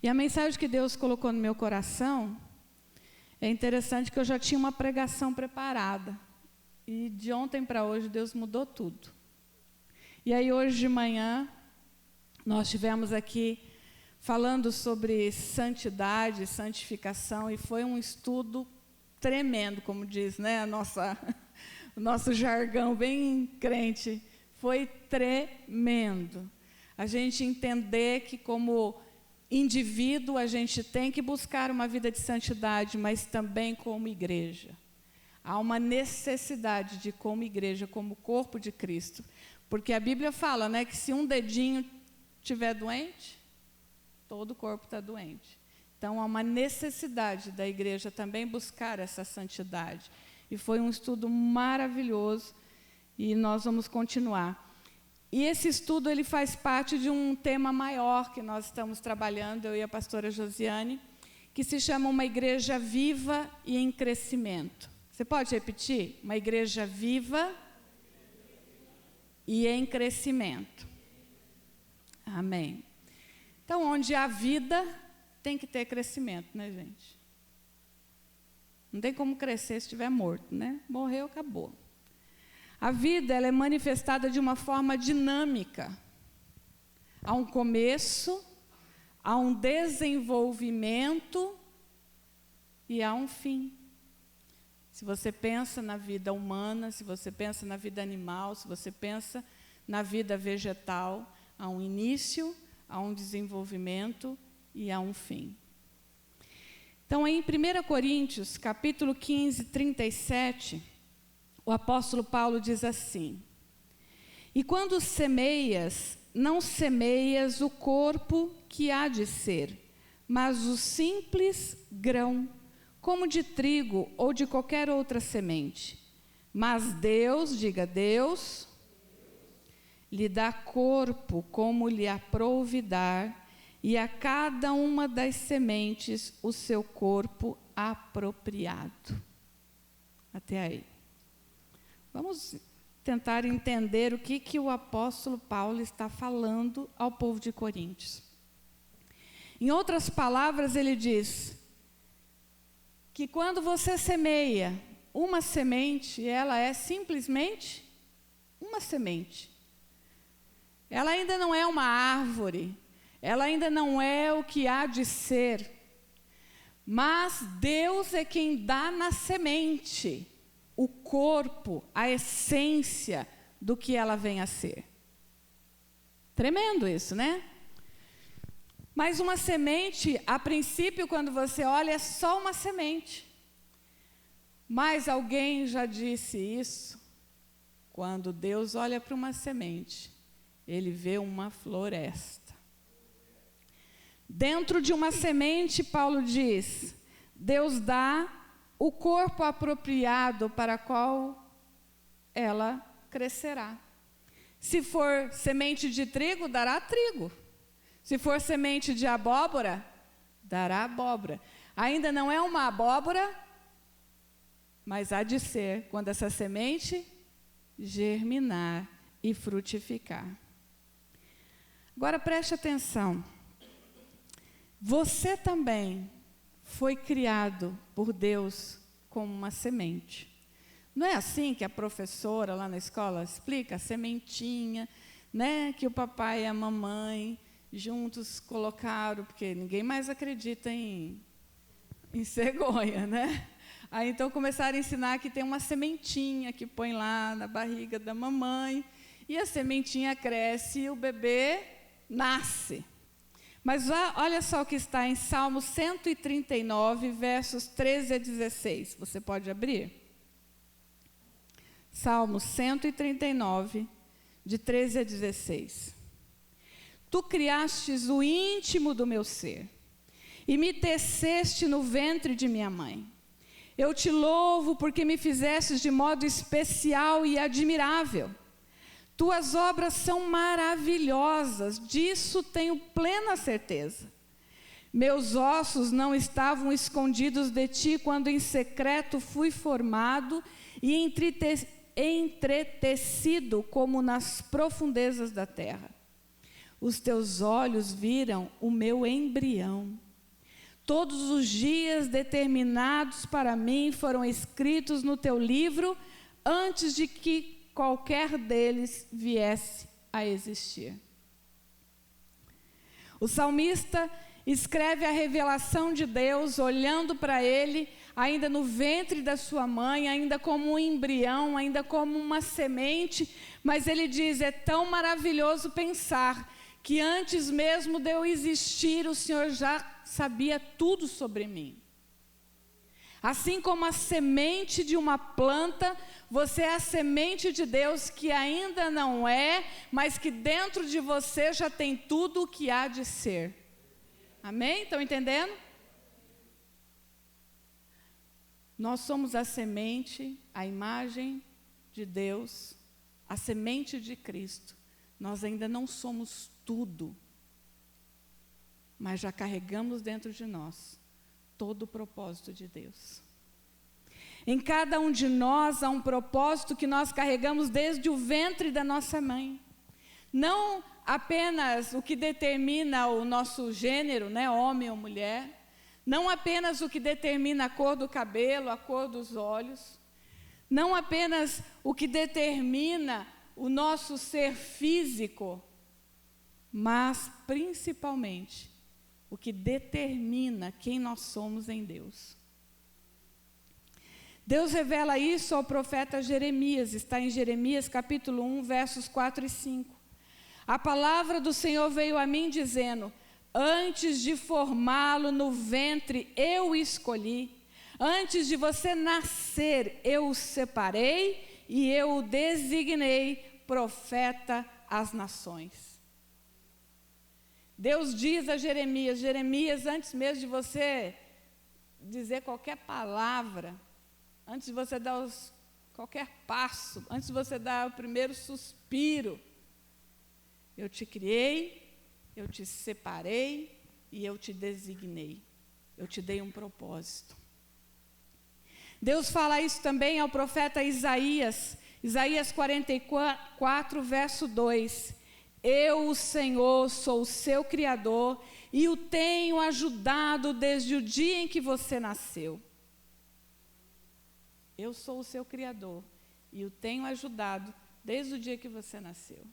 E a mensagem que Deus colocou no meu coração, é interessante que eu já tinha uma pregação preparada. E de ontem para hoje Deus mudou tudo. E aí hoje de manhã, nós estivemos aqui falando sobre santidade, santificação, e foi um estudo tremendo, como diz, né, o nosso jargão bem crente. Foi tremendo. A gente entender que como indivíduo a gente tem que buscar uma vida de santidade, mas também como igreja. Há uma necessidade de, como igreja, como corpo de Cristo. Porque a Bíblia fala, né, que se um dedinho estiver doente, todo o corpo está doente. Então há uma necessidade da igreja também buscar essa santidade. E foi um estudo maravilhoso e nós vamos continuar. E esse estudo ele faz parte de um tema maior que nós estamos trabalhando, eu e a pastora Josiane, que se chama Uma Igreja Viva e em Crescimento. Você pode repetir? Uma igreja viva e em crescimento. Amém. Então, onde há vida, tem que ter crescimento, né, gente? Não tem como crescer se estiver morto, né? Morreu, acabou. A vida ela é manifestada de uma forma dinâmica. Há um começo, há um desenvolvimento e há um fim. Se você pensa na vida humana, se você pensa na vida animal, se você pensa na vida vegetal, há um início, há um desenvolvimento e há um fim. Então, em 1 Coríntios, capítulo 15, 37, o apóstolo Paulo diz assim: e quando semeias, não semeias o corpo que há de ser, mas o simples grão, como de trigo ou de qualquer outra semente. Mas Deus, diga Deus, lhe dá corpo como lhe aprouve dar, e a cada uma das sementes o seu corpo apropriado. Até aí. Vamos tentar entender o que o apóstolo Paulo está falando ao povo de Coríntios. Em outras palavras, ele diz que quando você semeia uma semente, ela é simplesmente uma semente. Ela ainda não é uma árvore, ela ainda não é o que há de ser, mas Deus é quem dá na semente o corpo, a essência do que ela vem a ser. Tremendo isso, né? Mas uma semente, a princípio, quando você olha, é só uma semente. Mas alguém já disse isso, quando Deus olha para uma semente, Ele vê uma floresta. Dentro de uma semente, Paulo diz, Deus dá o corpo apropriado para qual ela crescerá. Se for semente de trigo, dará trigo. Se for semente de abóbora, dará abóbora. Ainda não é uma abóbora, mas há de ser quando essa semente germinar e frutificar. Agora preste atenção. Você também foi criado por Deus como uma semente. Não é assim que a professora lá na escola explica? A sementinha, né, que o papai e a mamãe juntos colocaram, porque ninguém mais acredita em cegonha, né? Aí então começaram a ensinar que tem uma sementinha que põe lá na barriga da mamãe, e a sementinha cresce e o bebê nasce. Mas olha só o que está em Salmo 139, versos 13 a 16. Você pode abrir? Salmo 139, de 13 a 16. Tu criastes o íntimo do meu ser, e me teceste no ventre de minha mãe. Eu te louvo porque me fizestes de modo especial e admirável. Tuas obras são maravilhosas, disso tenho plena certeza. Meus ossos não estavam escondidos de ti quando em secreto fui formado e entretecido como nas profundezas da terra. os teus olhos viram o meu embrião. Todos os dias determinados para mim foram escritos no teu livro, antes de que qualquer deles viesse a existir. O salmista escreve a revelação de Deus, olhando para ele, ainda no ventre da sua mãe, ainda como um embrião, ainda como uma semente, mas ele diz: é tão maravilhoso pensar que antes mesmo de eu existir, o Senhor já sabia tudo sobre mim. Assim como a semente de uma planta, você é a semente de Deus que ainda não é, mas que dentro de você já tem tudo o que há de ser. Amém? Estão entendendo? Nós somos a semente, a imagem de Deus, a semente de Cristo. Nós ainda não somos tudo, mas já carregamos dentro de nós todo o propósito de Deus. Em cada um de nós há um propósito que nós carregamos desde o ventre da nossa mãe. Não apenas o que determina o nosso gênero, né, homem ou mulher. Não apenas o que determina a cor do cabelo, a cor dos olhos. Não apenas o que determina o nosso ser físico, mas principalmente o que determina quem nós somos em Deus. Deus revela isso ao profeta Jeremias, está em Jeremias capítulo 1, versos 4 e 5. A palavra do Senhor veio a mim dizendo: antes de formá-lo no ventre eu o escolhi, antes de você nascer eu o separei e eu o designei profeta às nações. Deus diz a Jeremias: Jeremias, antes mesmo de você dizer qualquer palavra, antes de você dar qualquer passo, antes de você dar o primeiro suspiro, eu te criei, eu te separei e eu te designei. Eu te dei um propósito. Deus fala isso também ao profeta Isaías, Isaías 44, verso 2. Eu, o Senhor, sou o seu Criador e o tenho ajudado desde o dia em que você nasceu. Eu sou o seu Criador e o tenho ajudado desde o dia que você nasceu.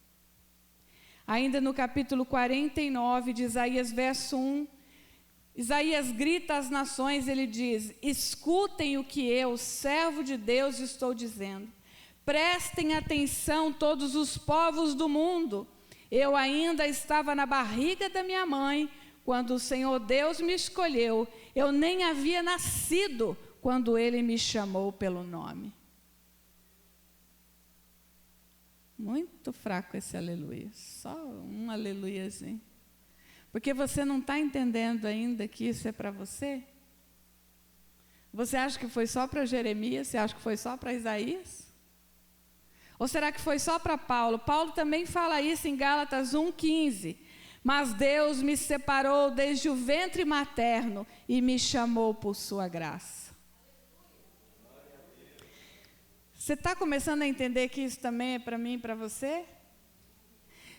Ainda no capítulo 49 de Isaías, verso 1, Isaías grita às nações, ele diz: escutem o que eu, servo de Deus, estou dizendo. Prestem atenção todos os povos do mundo. Eu ainda estava na barriga da minha mãe, quando o Senhor Deus me escolheu. Eu nem havia nascido quando Ele me chamou pelo nome. Muito fraco esse aleluia, só um aleluiazinho. Porque você não está entendendo ainda que isso é para você? Você acha que foi só para Jeremias? Você acha que foi só para Isaías? Ou será que foi só para Paulo? Paulo também fala isso em Gálatas 1,15. Mas Deus me separou desde o ventre materno e me chamou por sua graça. Você está começando a entender que isso também é para mim e para você?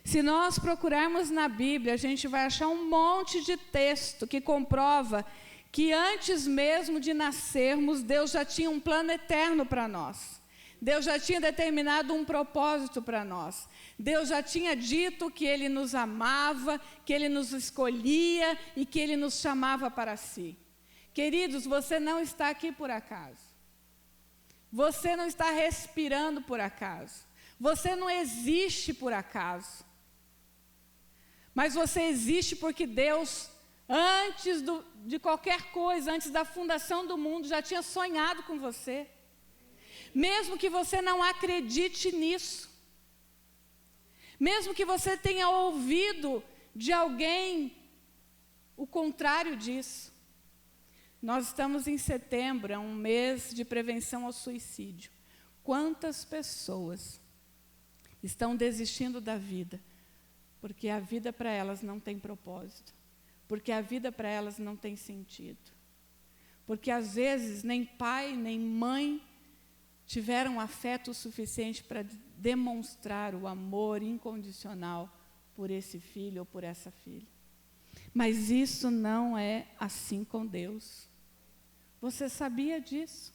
Se nós procurarmos na Bíblia, a gente vai achar um monte de texto que comprova que antes mesmo de nascermos, Deus já tinha um plano eterno para nós. Deus já tinha determinado um propósito para nós. Deus já tinha dito que Ele nos amava, que Ele nos escolhia e que Ele nos chamava para si. Queridos, você não está aqui por acaso. Você não está respirando por acaso. Você não existe por acaso. Mas você existe porque Deus, antes de qualquer coisa, antes da fundação do mundo, já tinha sonhado com você. Mesmo que você não acredite nisso. Mesmo que você tenha ouvido de alguém o contrário disso. Nós estamos em setembro, é um mês de prevenção ao suicídio. Quantas pessoas estão desistindo da vida? Porque a vida para elas não tem propósito. Porque a vida para elas não tem sentido. Porque às vezes nem pai, nem mãe tiveram afeto suficiente para demonstrar o amor incondicional por esse filho ou por essa filha. Mas isso não é assim com Deus. Você sabia disso?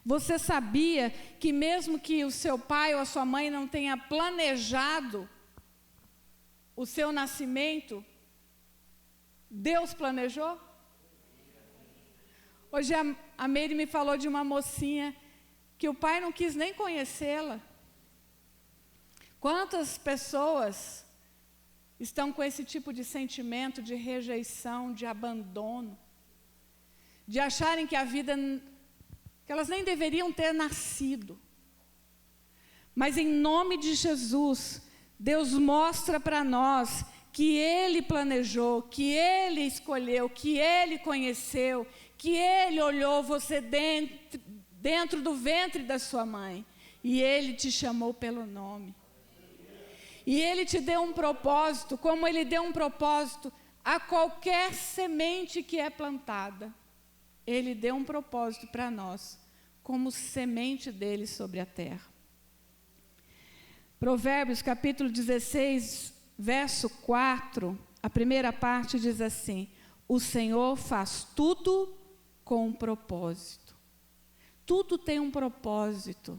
Você sabia que mesmo que o seu pai ou a sua mãe não tenha planejado o seu nascimento, Deus planejou? Hoje a Meire me falou de uma mocinha que o pai não quis nem conhecê-la. Quantas pessoas estão com esse tipo de sentimento de rejeição, de abandono, de acharem que a vida, que elas nem deveriam ter nascido. Mas em nome de Jesus, Deus mostra para nós que Ele planejou, que Ele escolheu, que Ele conheceu, que Ele olhou você dentro do ventre da sua mãe, e Ele te chamou pelo nome. E Ele te deu um propósito, como Ele deu um propósito a qualquer semente que é plantada. Ele deu um propósito para nós, como semente dele sobre a terra. Provérbios capítulo 16, verso 4, a primeira parte diz assim: o Senhor faz tudo com um propósito. Tudo tem um propósito.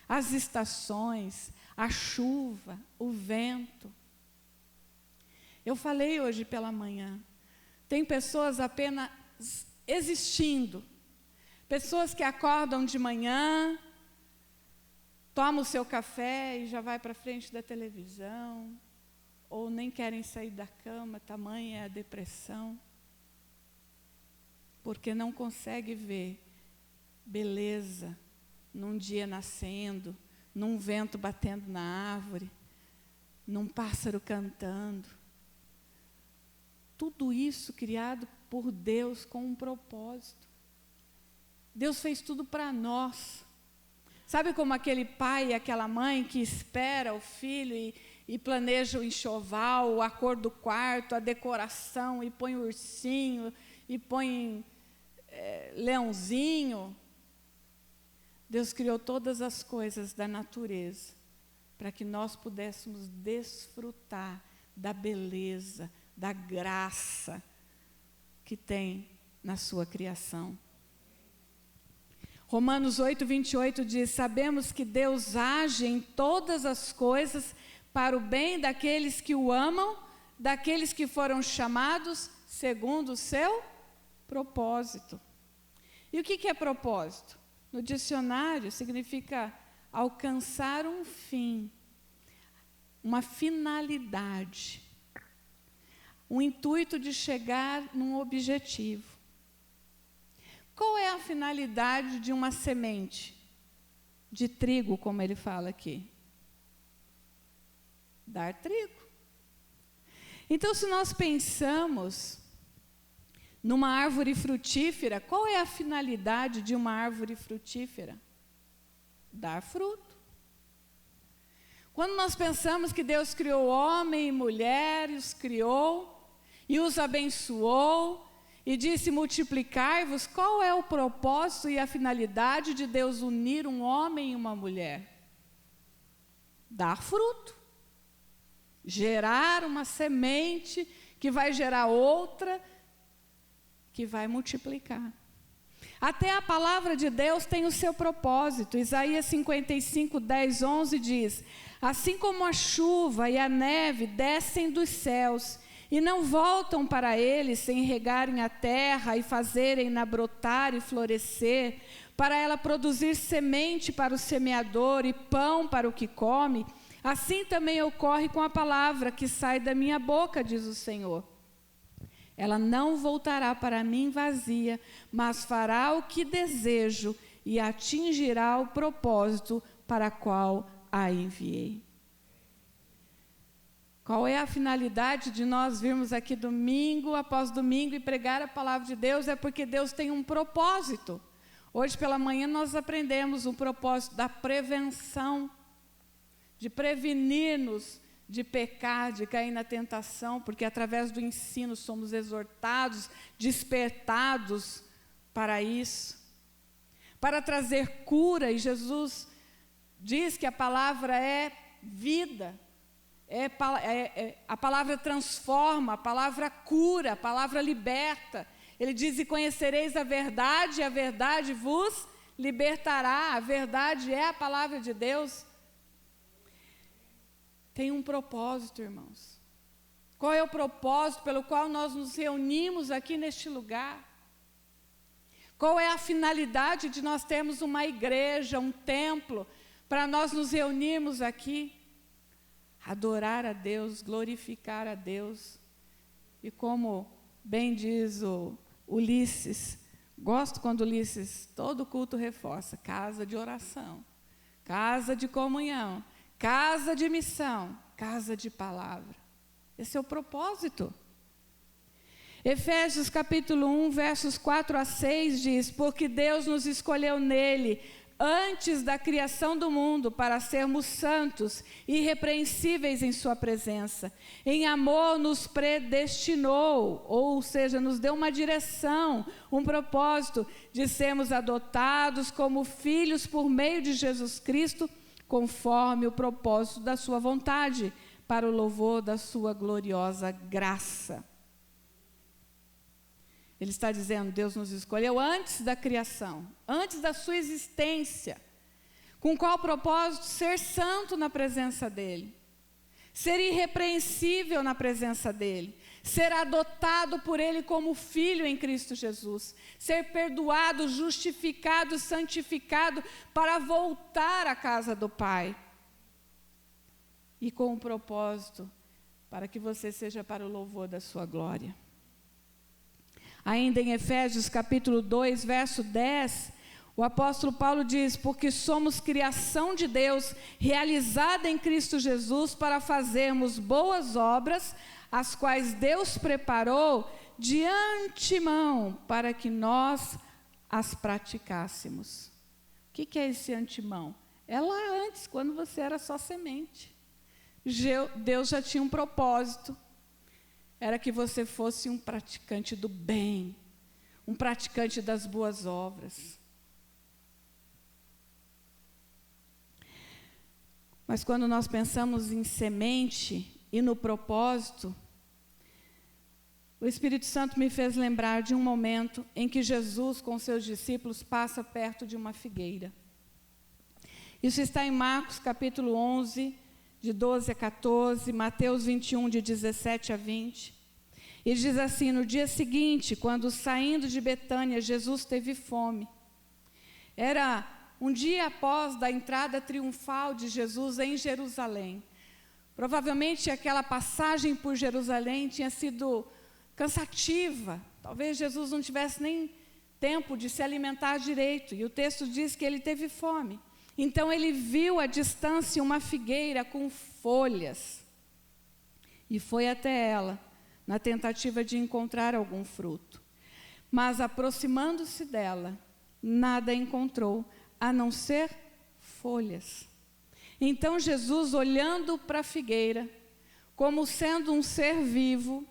As estações, a chuva, o vento. Eu falei hoje pela manhã, tem pessoas apenas existindo, pessoas que acordam de manhã, tomam o seu café e já vai para frente da televisão, ou nem querem sair da cama, tamanha é a depressão, porque não consegue ver beleza num dia nascendo, num vento batendo na árvore, num pássaro cantando. Tudo isso criado por Deus com um propósito. Deus fez tudo para nós. Sabe como aquele pai e aquela mãe que espera o filho e planeja o enxoval, a cor do quarto, a decoração, e põe o ursinho, e põe leãozinho. Deus criou todas as coisas da natureza para que nós pudéssemos desfrutar da beleza, da graça que tem na sua criação. Romanos 8, 28 diz: sabemos que Deus age em todas as coisas para o bem daqueles que o amam, daqueles que foram chamados segundo o seu propósito. E o que é propósito? No dicionário significa alcançar um fim, uma finalidade, um intuito de chegar num objetivo. Qual é a finalidade de uma semente de trigo, como ele fala aqui? Dar trigo. Então, se nós pensamos numa árvore frutífera, qual é a finalidade de uma árvore frutífera? Dar fruto. Quando nós pensamos que Deus criou homem e mulher, e os criou, e os abençoou, e disse: multiplicai-vos, qual é o propósito e a finalidade de Deus unir um homem e uma mulher? Dar fruto. Gerar uma semente que vai gerar outra, que vai multiplicar. Até a palavra de Deus tem o seu propósito. Isaías 55, 10, 11 diz: assim como a chuva e a neve descem dos céus e não voltam para ele sem regarem a terra e fazerem-na brotar e florescer, para ela produzir semente para o semeador e pão para o que come, assim também ocorre com a palavra que sai da minha boca, diz o Senhor. Ela não voltará para mim vazia, mas fará o que desejo e atingirá o propósito para qual a enviei. Qual é a finalidade de nós virmos aqui domingo após domingo e pregar a palavra de Deus? É porque Deus tem um propósito. Hoje pela manhã nós aprendemos o propósito da prevenção, de prevenir-nos de pecar, de cair na tentação, porque através do ensino somos exortados, despertados para isso, para trazer cura. E Jesus diz que a palavra é vida, A palavra transforma, a palavra cura, a palavra liberta. Ele diz: e conhecereis a verdade vos libertará. A verdade é a palavra de Deus. Tem um propósito, irmãos. Qual é o propósito pelo qual nós nos reunimos aqui neste lugar? Qual é a finalidade de nós termos uma igreja, um templo, para nós nos reunirmos aqui? Adorar a Deus, glorificar a Deus. E como bem diz o Ulisses, gosto quando Ulisses, todo culto reforça: casa de oração, casa de comunhão, casa de missão, casa de palavra. Esse é o propósito. Efésios capítulo 1, versos 4 a 6 diz: porque Deus nos escolheu nele, antes da criação do mundo, para sermos santos e irrepreensíveis em sua presença. Em amor nos predestinou, ou seja, nos deu uma direção, um propósito, de sermos adotados como filhos por meio de Jesus Cristo, conforme o propósito da sua vontade, para o louvor da sua gloriosa graça. Ele está dizendo: Deus nos escolheu antes da criação, antes da sua existência. Com qual propósito? Ser santo na presença dEle, ser irrepreensível na presença dEle, ser adotado por Ele como filho em Cristo Jesus, ser perdoado, justificado, santificado para voltar à casa do Pai. E com um propósito, para que você seja para o louvor da sua glória. Ainda em Efésios capítulo 2, verso 10, o apóstolo Paulo diz: porque somos criação de Deus, realizada em Cristo Jesus, para fazermos boas obras, as quais Deus preparou de antemão, para que nós as praticássemos. O que é esse antemão? É lá antes, quando você era só semente. Deus já tinha um propósito. Era que você fosse um praticante do bem, um praticante das boas obras. Mas quando nós pensamos em semente e no propósito, o Espírito Santo me fez lembrar de um momento em que Jesus, com seus discípulos, passa perto de uma figueira. Isso está em Marcos capítulo 11, de 12 a 14, Mateus 21, de 17 a 20. E diz assim: no dia seguinte, quando saindo de Betânia, Jesus teve fome. Era um dia após da entrada triunfal de Jesus em Jerusalém. Provavelmente aquela passagem por Jerusalém tinha sido cansativa. Talvez Jesus não tivesse nem tempo de se alimentar direito. E o texto diz que ele teve fome. Então ele viu à distância uma figueira com folhas e foi até ela, na tentativa de encontrar algum fruto. Mas aproximando-se dela, nada encontrou, a não ser folhas. Então Jesus, olhando para a figueira, como sendo um ser vivo,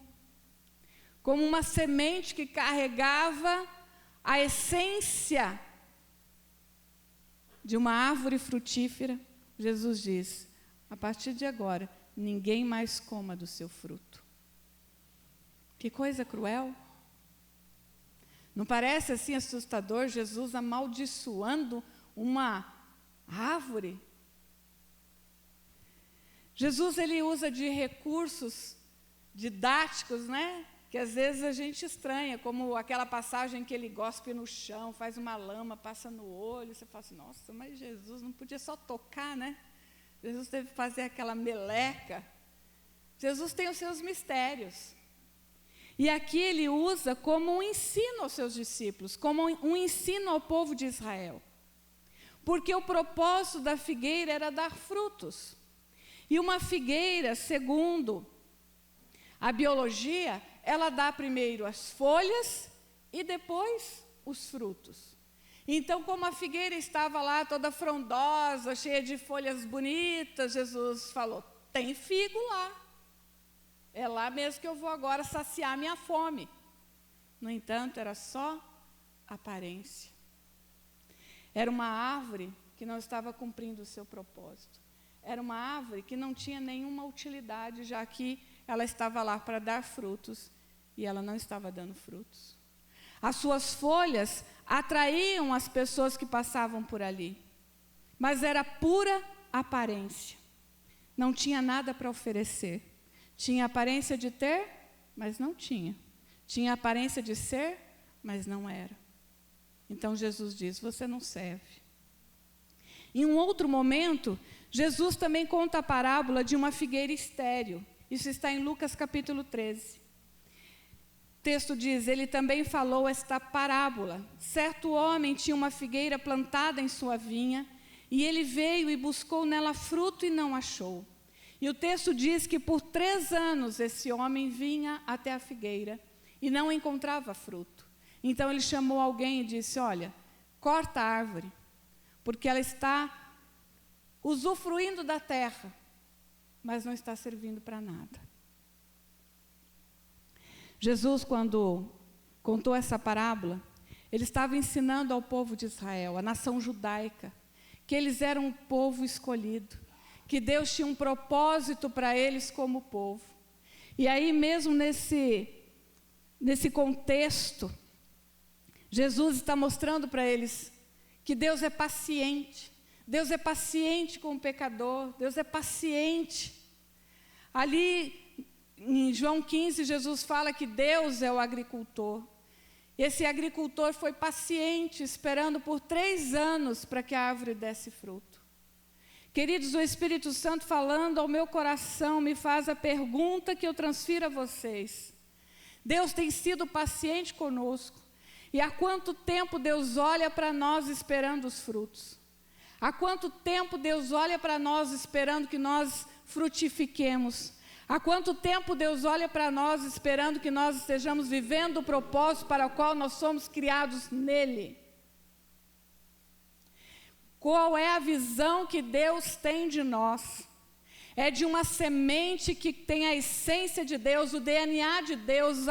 como uma semente que carregava a essência de uma árvore frutífera, Jesus diz: a partir de agora, ninguém mais coma do seu fruto. Que coisa cruel. Não parece assim assustador Jesus amaldiçoando uma árvore? Jesus, ele usa de recursos didáticos, né? Que às vezes a gente estranha, como aquela passagem que ele gospe no chão, faz uma lama, passa no olho, você fala assim: nossa, mas Jesus não podia só tocar, né? Jesus teve que fazer aquela meleca. Jesus tem os seus mistérios. E aqui ele usa como um ensino aos seus discípulos, como um ensino ao povo de Israel. Porque o propósito da figueira era dar frutos. E uma figueira, segundo a biologia, ela dá primeiro as folhas e depois os frutos. Então, como a figueira estava lá toda frondosa, cheia de folhas bonitas, Jesus falou: tem figo lá. É lá mesmo que eu vou agora saciar minha fome. No entanto, era só aparência. Era uma árvore que não estava cumprindo o seu propósito. era uma árvore que não tinha nenhuma utilidade, já que ela estava lá para dar frutos, e ela não estava dando frutos. As suas folhas atraíam as pessoas que passavam por ali, mas era pura aparência. Não tinha nada para oferecer. Tinha aparência de ter, mas não tinha. Tinha aparência de ser, mas não era. Então Jesus diz: você não serve. Em um outro momento, Jesus também conta a parábola de uma figueira estéril. Isso está em Lucas capítulo 13. O texto diz: ele também falou esta parábola. Certo homem tinha uma figueira plantada em sua vinha, e ele veio e buscou nela fruto e não achou. E o texto diz que por 3 anos esse homem vinha até a figueira e não encontrava fruto. Então ele chamou alguém e disse: olha, corta a árvore, porque ela está usufruindo da terra, mas não está servindo para nada. Jesus, quando contou essa parábola, ele estava ensinando ao povo de Israel, a nação judaica, que eles eram um povo escolhido, que Deus tinha um propósito para eles como povo. E aí mesmo nesse contexto, Jesus está mostrando para eles que Deus é paciente. Deus é paciente com o pecador, Deus é paciente. Ali em João 15, Jesus fala que Deus é o agricultor. Esse agricultor foi paciente, esperando por 3 anos para que a árvore desse fruto. Queridos, o Espírito Santo falando ao meu coração me faz a pergunta que eu transfiro a vocês. Deus tem sido paciente conosco. E há quanto tempo Deus olha para nós esperando os frutos? Há quanto tempo Deus olha para nós esperando que nós frutifiquemos? Há quanto tempo Deus olha para nós esperando que nós estejamos vivendo o propósito para o qual nós somos criados nele? Qual é a visão que Deus tem de nós? É de uma semente que tem a essência de Deus, o DNA de Deus,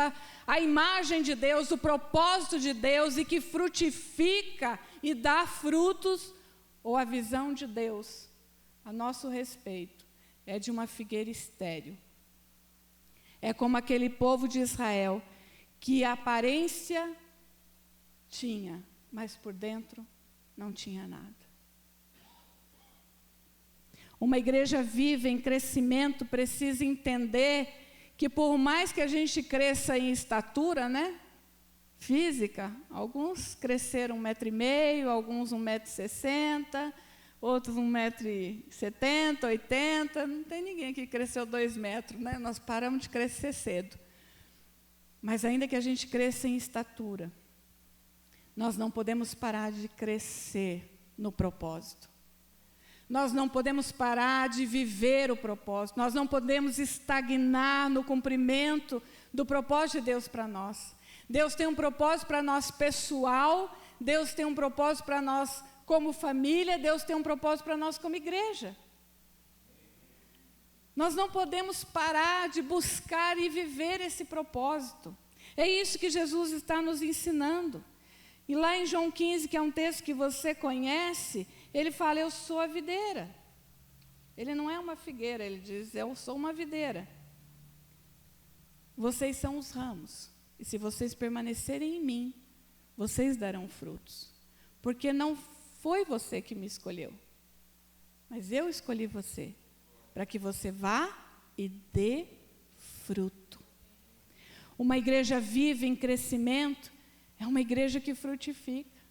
a imagem de Deus, o propósito de Deus e que frutifica e dá frutos, ou a visão de Deus a nosso respeito é de uma figueira estéril. É como aquele povo de Israel que a aparência tinha, mas por dentro não tinha nada. Uma igreja viva em crescimento precisa entender que por mais que a gente cresça em estatura, né, física, alguns cresceram 1,5 m, alguns 1,60 m, outros 1,70 m, 80 m, não tem ninguém que cresceu 2 metros, né? Nós paramos de crescer cedo. Mas ainda que a gente cresça em estatura, nós não podemos parar de crescer no propósito. Nós não podemos parar de viver o propósito. Nós não podemos estagnar no cumprimento do propósito de Deus para nós. Deus tem um propósito para nós pessoal, Deus tem um propósito para nós como família, Deus tem um propósito para nós como igreja. Nós não podemos parar de buscar e viver esse propósito. É isso que Jesus está nos ensinando. E lá em João 15, que é um texto que você conhece, ele fala: eu sou a videira. Ele não é uma figueira, ele diz: eu sou uma videira. Vocês são os ramos. E se vocês permanecerem em mim, vocês darão frutos. Porque não foi você que me escolheu, mas eu escolhi você, para que você vá e dê fruto. Uma igreja viva em crescimento é uma igreja que frutifica.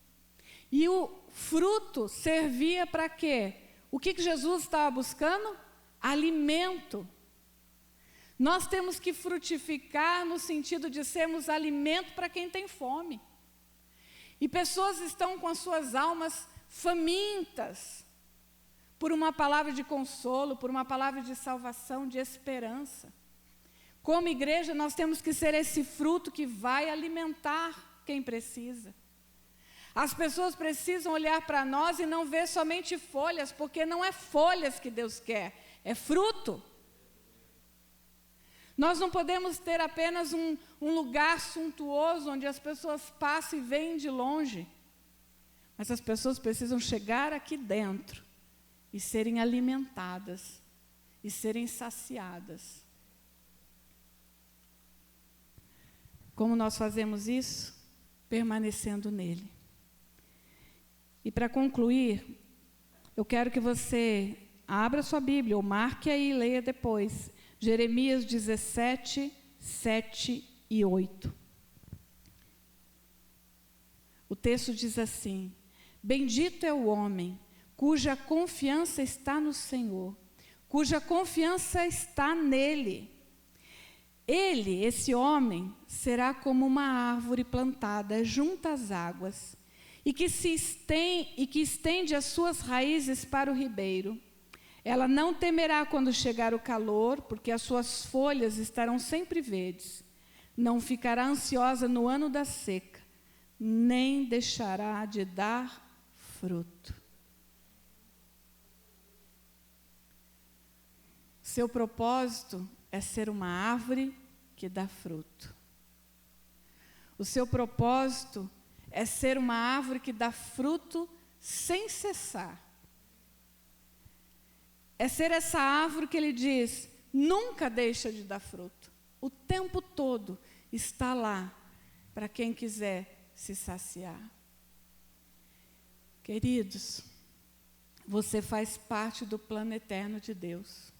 E o fruto servia para quê? O que Jesus estava buscando? Alimento. Nós temos que frutificar no sentido de sermos alimento para quem tem fome. E pessoas estão com as suas almas famintas por uma palavra de consolo, por uma palavra de salvação, de esperança. Como igreja, nós temos que ser esse fruto que vai alimentar quem precisa. As pessoas precisam olhar para nós e não ver somente folhas, porque não é folhas que Deus quer, é fruto. Nós não podemos ter apenas um lugar suntuoso onde as pessoas passam e veem de longe. Mas as pessoas precisam chegar aqui dentro e serem alimentadas e serem saciadas. Como nós fazemos isso? Permanecendo nele. E para concluir, eu quero que você abra sua Bíblia, ou marque aí e leia depois. Jeremias 17, 7 e 8. O texto diz assim: bendito é o homem cuja confiança está no Senhor, cuja confiança está nele. Ele, esse homem, será como uma árvore plantada junto às águas, e que estende as suas raízes para o ribeiro. Ela não temerá quando chegar o calor, porque as suas folhas estarão sempre verdes. Não ficará ansiosa no ano da seca, nem deixará de dar fruto. Seu propósito é ser uma árvore que dá fruto. O seu propósito é ser uma árvore que dá fruto sem cessar. É ser essa árvore que ele diz, nunca deixa de dar fruto. O tempo todo está lá para quem quiser se saciar. Queridos, você faz parte do plano eterno de Deus.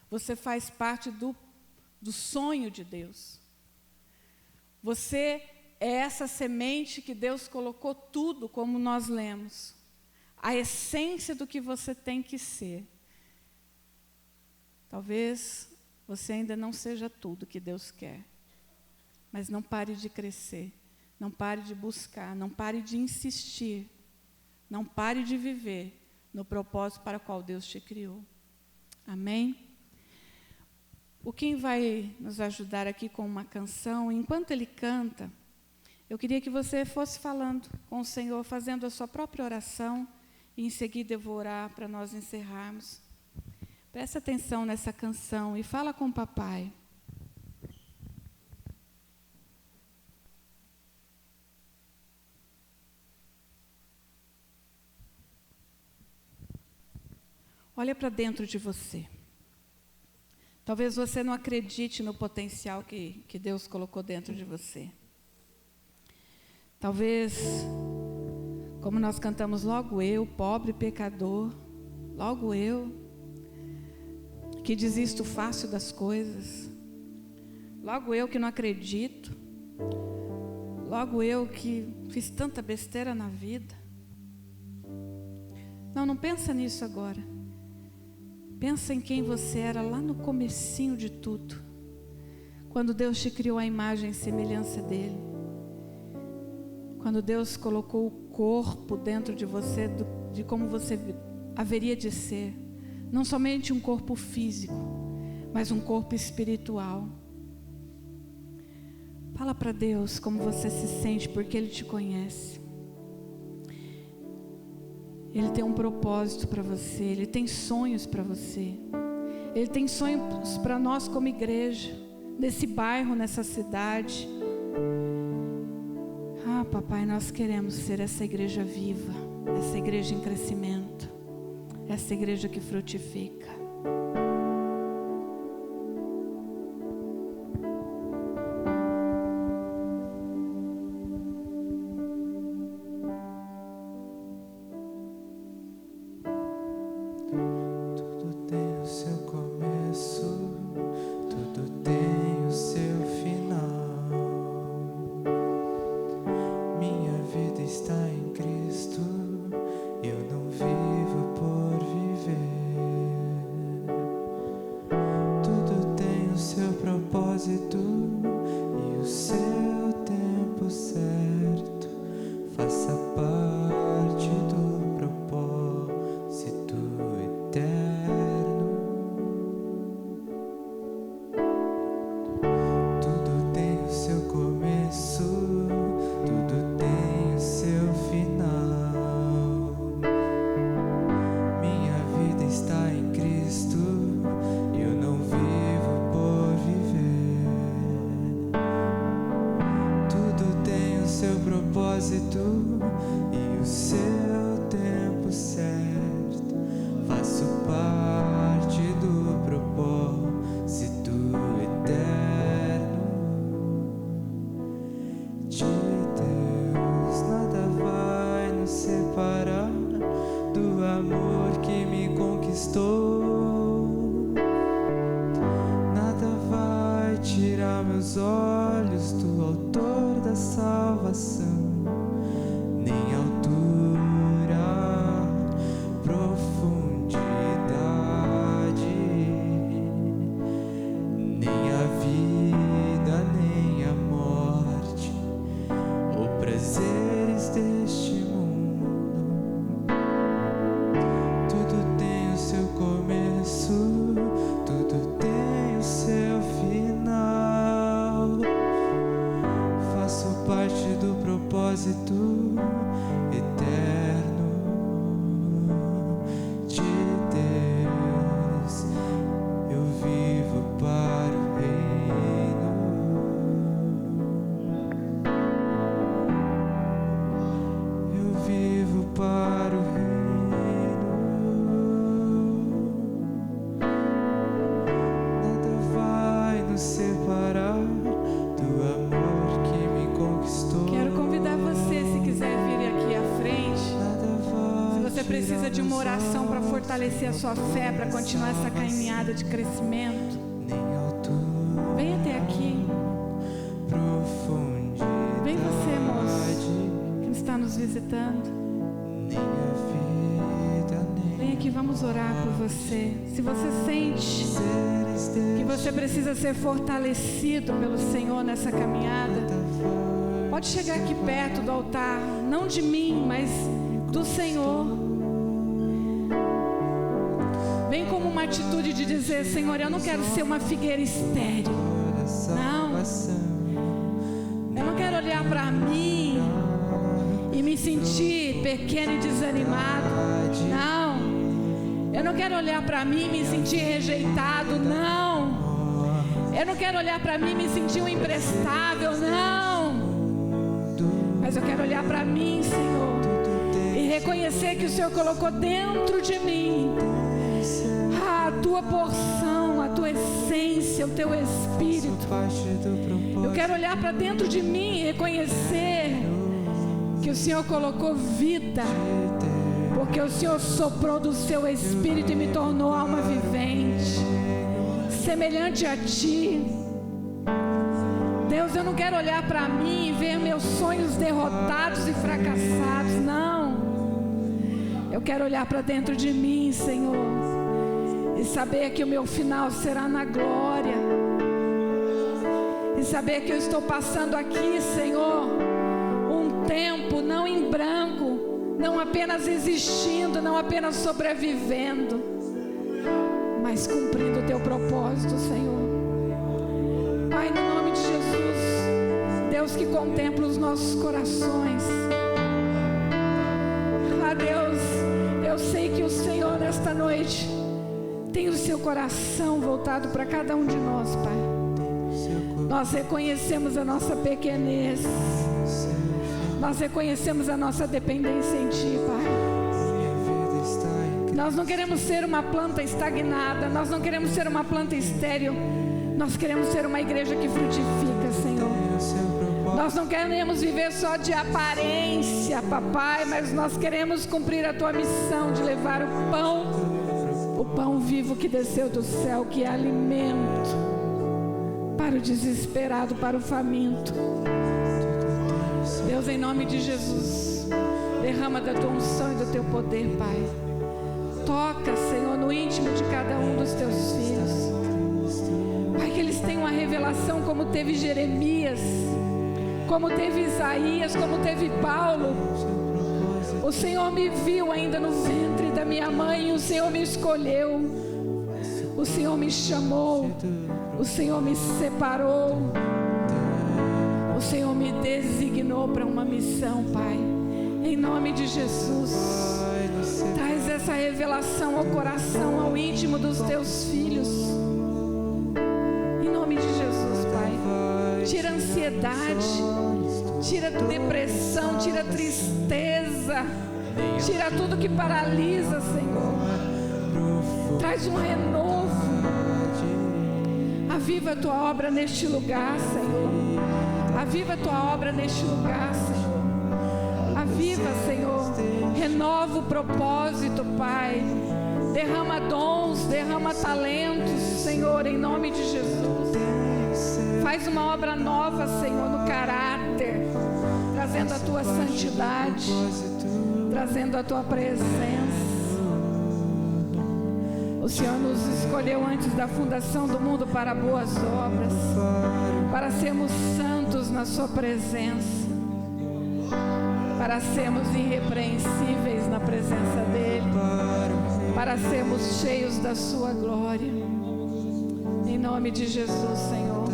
Você faz parte do sonho de Deus. Você é essa semente que Deus colocou tudo, como nós lemos. A essência do que você tem que ser. Talvez você ainda não seja tudo que Deus quer. Mas não pare de crescer. Não pare de buscar. Não pare de insistir. Não pare de viver no propósito para o qual Deus te criou. Amém? O Kim vai nos ajudar aqui com uma canção. Enquanto ele canta, eu queria que você fosse falando com o Senhor, fazendo a sua própria oração, e em seguida eu vou orar para nós encerrarmos. Presta atenção nessa canção e fala com o papai. Olha para dentro de você. Talvez você não acredite no potencial que Deus colocou dentro de você. Talvez, como nós cantamos, logo eu, pobre pecador, logo eu, que desisto fácil das coisas, logo eu que não acredito, logo eu que fiz tanta besteira na vida. Não pensa nisso agora. Pensa em quem você era lá no comecinho de tudo, quando Deus te criou a imagem e semelhança dele, quando Deus colocou o corpo dentro de você, de como você haveria de ser, não somente um corpo físico, mas um corpo espiritual. Fala para Deus como você se sente, porque Ele te conhece. Ele tem um propósito para você, Ele tem sonhos para você. Ele tem sonhos para nós como igreja, nesse bairro, nessa cidade. Ah, papai, nós queremos ser essa igreja viva, essa igreja em crescimento, essa igreja que frutifica. os olhos do autor da salvação, nem altura, profundidade, nem a vida, nem a morte, ou prazeres deste mundo. Tudo tem o seu começo, tudo tem o seu final. Faço parte do propósito eterno de Deus. Eu vivo para o reino. Eu vivo para o reino. Nada vai nos separar do amor que me conquistou. Quero convidar você, se quiser vir aqui à frente. Nada vai Se você precisa de uma oração para fortalecer a sua fé, para continuar essa caminhada de crescimento, nem altura, vem até aqui. profundidade, Vem você, moço, que está nos visitando. nem a vida, nem Vem aqui, vamos orar por você. Se você sente seres deste que você precisa ser fortalecido pelo Senhor nessa caminhada, pode chegar aqui perto do altar, não de mim, mas do Senhor. Vem como uma atitude de dizer: Senhor, eu não quero ser uma figueira estéril. Não. Eu não quero olhar para mim e me sentir pequeno e desanimado. Não. Eu não quero olhar para mim e me sentir rejeitado. Não. Eu não quero olhar para mim e me sentir um imprestável. Não. Mas eu quero olhar para mim, Senhor, e reconhecer que o Senhor colocou dentro de mim a tua porção, a tua essência, o teu espírito. Eu quero olhar para dentro de mim e reconhecer que o Senhor colocou vida, porque o Senhor soprou do seu espírito e me tornou alma vivente, semelhante a ti. Deus, eu não quero olhar para mim e ver meus sonhos derrotados e fracassados. Não. Eu quero olhar para dentro de mim, Senhor, e saber que o meu final será na glória. E saber que eu estou passando aqui, Senhor, um tempo não em branco, não apenas existindo, não apenas sobrevivendo, mas cumprindo o teu propósito, Senhor. Pai, no nome de Jesus, Deus que contempla os nossos corações. Ah, Deus, eu sei que o Senhor nesta noite tem o seu coração voltado para cada um de nós, Pai. Nós reconhecemos a nossa pequenez, nós reconhecemos a nossa dependência em Ti, Pai. Nós não queremos ser uma planta estagnada, nós não queremos ser uma planta estéril, nós queremos ser uma igreja que frutifica, Senhor. Nós não queremos viver só de aparência, papai, mas nós queremos cumprir a tua missão de levar o pão vivo que desceu do céu, que é alimento para o desesperado, para o faminto. Deus, em nome de Jesus, derrama da tua unção e do teu poder, Pai. Toca, Senhor, no íntimo de cada um dos teus filhos, Pai, que eles tenham uma revelação como teve Jeremias, como teve Isaías, como teve Paulo. O Senhor me viu ainda no ventre da minha mãe, o Senhor me escolheu, o Senhor me chamou, o Senhor me separou, o Senhor me designou para uma missão, Pai. Em nome de Jesus, traz essa revelação ao coração, ao íntimo dos teus filhos. Em nome de Jesus, Pai. Tira a ansiedade, tira a depressão, tira a tristeza, tira tudo que paralisa, Senhor. Traz um renovo. Aviva a tua obra neste lugar, Senhor. Aviva a tua obra neste lugar, Senhor. Aviva, Senhor. Renova o propósito, Pai. Derrama dons, derrama talentos, Senhor, em nome de Jesus. Faz uma obra nova, Senhor, no caráter, trazendo a tua santidade, trazendo a tua presença. O Senhor nos escolheu antes da fundação do mundo para boas obras, para sermos santos na sua presença, para sermos irrepreensíveis na presença dEle, para sermos cheios da sua glória. Em nome de Jesus, Senhor,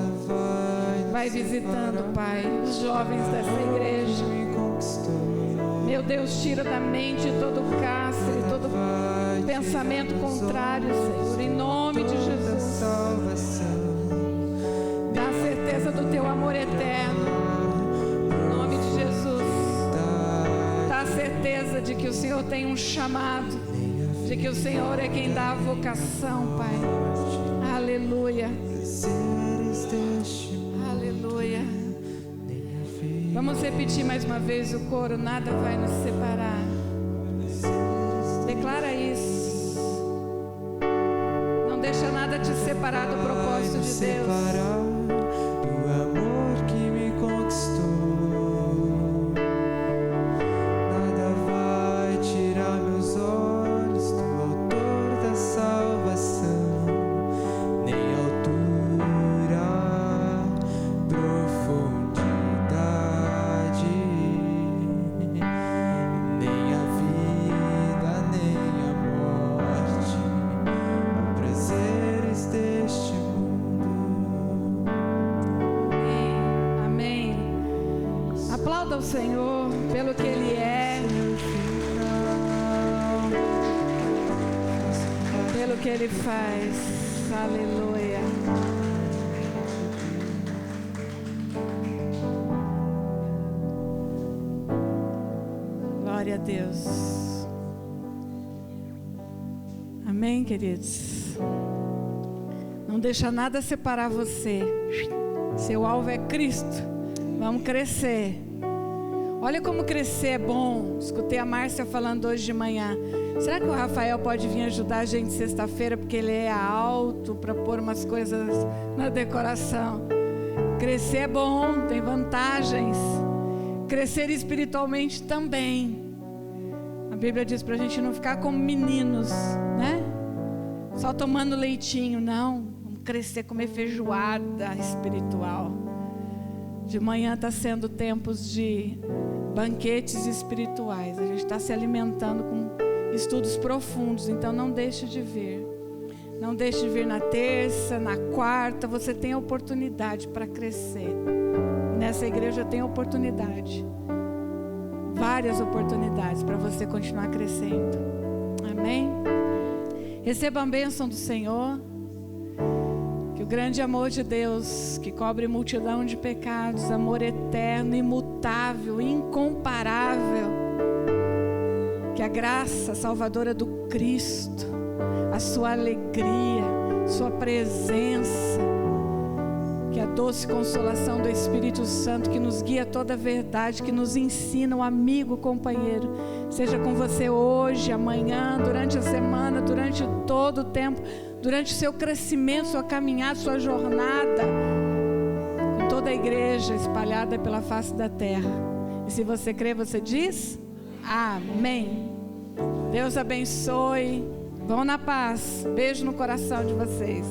vai visitando, Pai, os jovens dessa igreja. Meu Deus, tira da mente todo cárcere, todo pensamento contrário, Senhor, em nome de Jesus. Dá a certeza do teu amor eterno, em nome de Jesus. Dá a certeza de que o Senhor tem um chamado, de que o Senhor é quem dá a vocação, Pai. Aleluia. Aleluia. Vamos repetir mais uma vez o coro. Nada vai nos separar. Declara isso. Não deixa nada te separar do propósito de Deus. Do amor que me conquistou, nada vai tirar meus olhos do autor da salvação, nem altura, profundidade, nem a vida, nem a morte, prazeres deste mundo. Amém. Aplauda o Senhor pelo que Ele é, pelo que Ele faz. Aleluia. Glória a Deus. Amém, queridos. Não deixa nada separar você. Seu alvo é Cristo. Vamos crescer. Olha como crescer é bom. Escutei a Márcia falando hoje de manhã. Será que o Rafael pode vir ajudar a gente sexta-feira? Porque ele é alto para pôr umas coisas na decoração. Crescer é bom, tem vantagens. Crescer espiritualmente também. A Bíblia diz para a gente não ficar como meninos, né? Só tomando leitinho, não. Vamos crescer, comer feijoada espiritual. De manhã está sendo tempos de banquetes espirituais. A gente está se alimentando com estudos profundos. Então não deixe de vir. Não deixe de vir na terça, na quarta. Você tem oportunidade para crescer. Nessa igreja tem oportunidade. Várias oportunidades para você continuar crescendo. Amém? Receba a bênção do Senhor. Que o grande amor de Deus, que cobre multidão de pecados, amor eterno, imutável, incomparável, que a graça salvadora do Cristo, a sua alegria, sua presença, que a doce consolação do Espírito Santo, que nos guia a toda a verdade, que nos ensina, um amigo, companheiro, seja com você hoje, amanhã, durante a semana, durante todo o tempo, durante o seu crescimento, sua caminhada, sua jornada, com toda a igreja espalhada pela face da terra. E se você crê, você diz? Amém. Deus abençoe. Vão na paz. Beijo no coração de vocês.